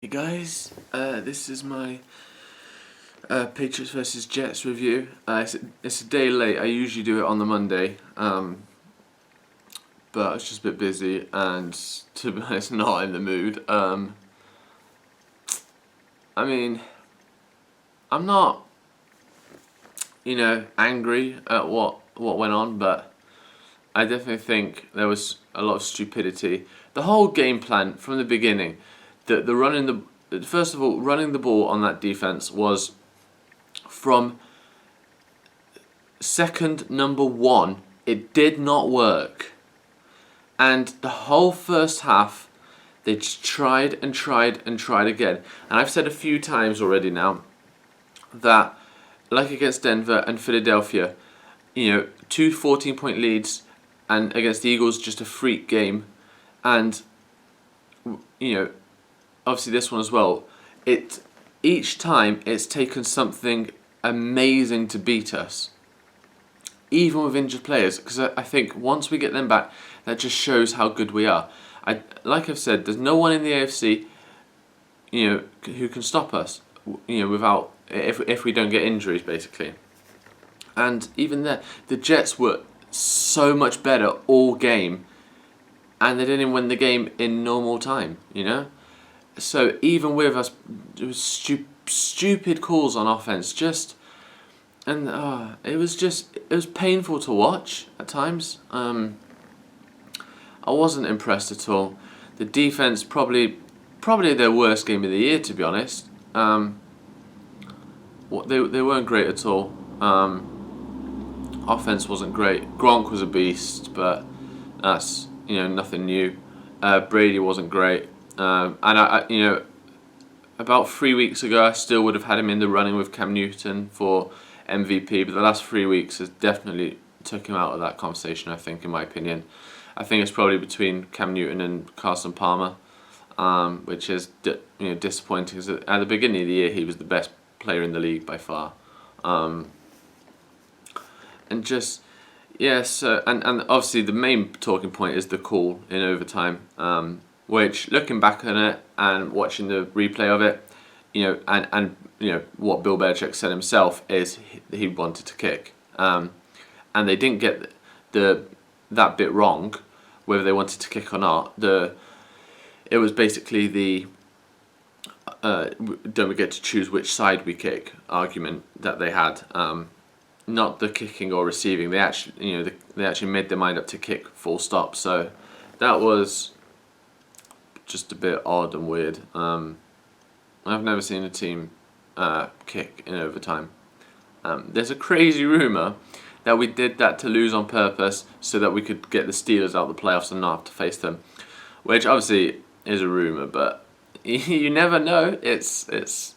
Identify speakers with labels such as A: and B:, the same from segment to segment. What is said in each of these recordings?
A: Hey guys, this is my Patriots versus Jets review. It's a day late. I usually do it on the Monday, but I was just a bit busy and, to be honest, not in the mood. I mean, I'm not, angry at what went on, but I definitely think there was a lot of stupidity. The whole game plan from the beginning, first of all, running the ball on that defense was from second number one. It did not work, and the whole first half they just tried and tried and tried again. And I've said a few times already now that, like against Denver and Philadelphia, two 14-point leads, and against the Eagles just a freak game, and obviously this one as well. Each time it's taken something amazing to beat us, even with injured players. Because I think once we get them back, that just shows how good we are. Like I've said, there's no one in the AFC, who can stop us, without if we don't get injuries, basically. And even there, the Jets were so much better all game, and they didn't win the game in normal time. So even with us, it was stupid calls on offense. It was painful to watch at times. I wasn't impressed at all. The defense probably their worst game of the year, to be honest. They weren't great at all. Offense wasn't great. Gronk was a beast, but that's nothing new. Brady wasn't great. And about 3 weeks ago, I still would have had him in the running with Cam Newton for MVP, but the last 3 weeks has definitely took him out of that conversation, I think, in my opinion. I think it's probably between Cam Newton and Carson Palmer, which is disappointing, because at the beginning of the year he was the best player in the league by far. And obviously the main talking point is the call in overtime, which, looking back on it and watching the replay of it, and what Bill Belichick said himself is he wanted to kick, and they didn't get that bit wrong, whether they wanted to kick or not. It was basically the don't we get to choose which side we kick argument that they had. Not the kicking or receiving. They actually made their mind up to kick, full stop. So that was just a bit odd and weird. I've never seen a team kick in overtime. There's a crazy rumour that we did that to lose on purpose so that we could get the Steelers out of the playoffs and not have to face them, which obviously is a rumour, but you never know. It's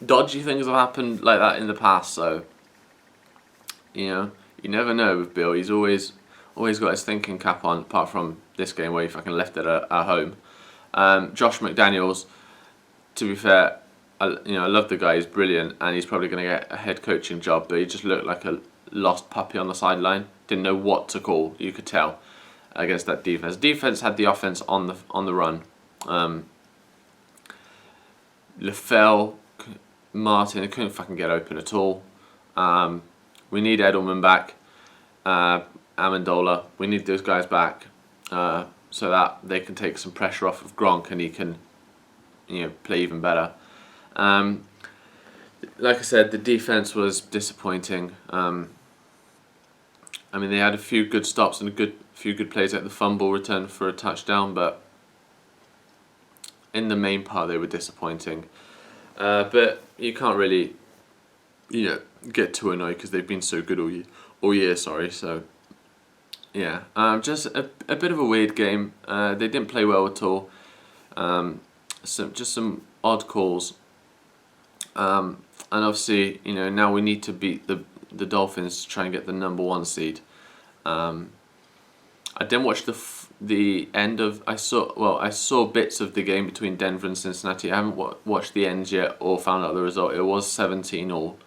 A: dodgy things have happened like that in the past, so you never know with Bill. He's always got his thinking cap on, apart from this game where he fucking left it at home. Josh McDaniels, to be fair, I love the guy. He's brilliant, and he's probably going to get a head coaching job, but he just looked like a lost puppy on the sideline. Didn't know what to call, you could tell, against that defense. Defense had the offense on the run. LaFell, Martin, they couldn't fucking get open at all. We need Edelman back, Amendola. We need those guys back, so that they can take some pressure off of Gronk and he can, play even better. Like I said, the defense was disappointing. They had a few good stops and a few good plays, like the fumble return for a touchdown, but in the main part they were disappointing. But you can't really, get too annoyed because they've been so good all year. So yeah, just a bit of a weird game. They didn't play well at all. Some odd calls. And obviously, now we need to beat the Dolphins to try and get the number 1 seed. I didn't watch the end of. I saw bits of the game between Denver and Cincinnati. I haven't watched the end yet or found out the result. It was 17-all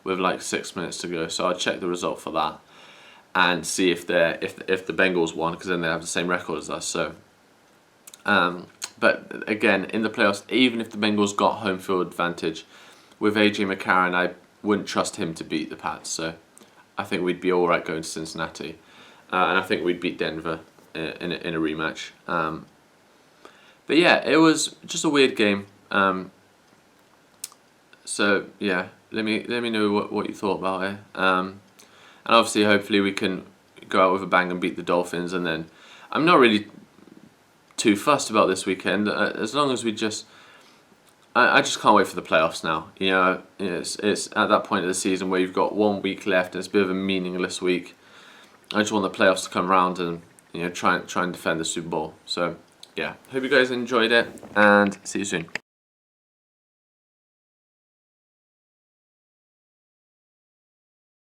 A: with like 6 minutes to go. So I'll check the result for that and see if the Bengals won, because then they have the same record as us. So But again, in the playoffs, even if the Bengals got home field advantage, with AJ McCarron, I wouldn't trust him to beat the Pats. So I think we'd be all right going to Cincinnati, and I think we'd beat Denver in a rematch. But yeah, it was just a weird game. So yeah, let me know what you thought about it. And obviously, hopefully, we can go out with a bang and beat the Dolphins. And then I'm not really too fussed about this weekend, as long as we just. I just can't wait for the playoffs now. It's at that point of the season where you've got 1 week left and it's a bit of a meaningless week. I just want the playoffs to come around and try and defend the Super Bowl. So yeah, hope you guys enjoyed it and see you soon.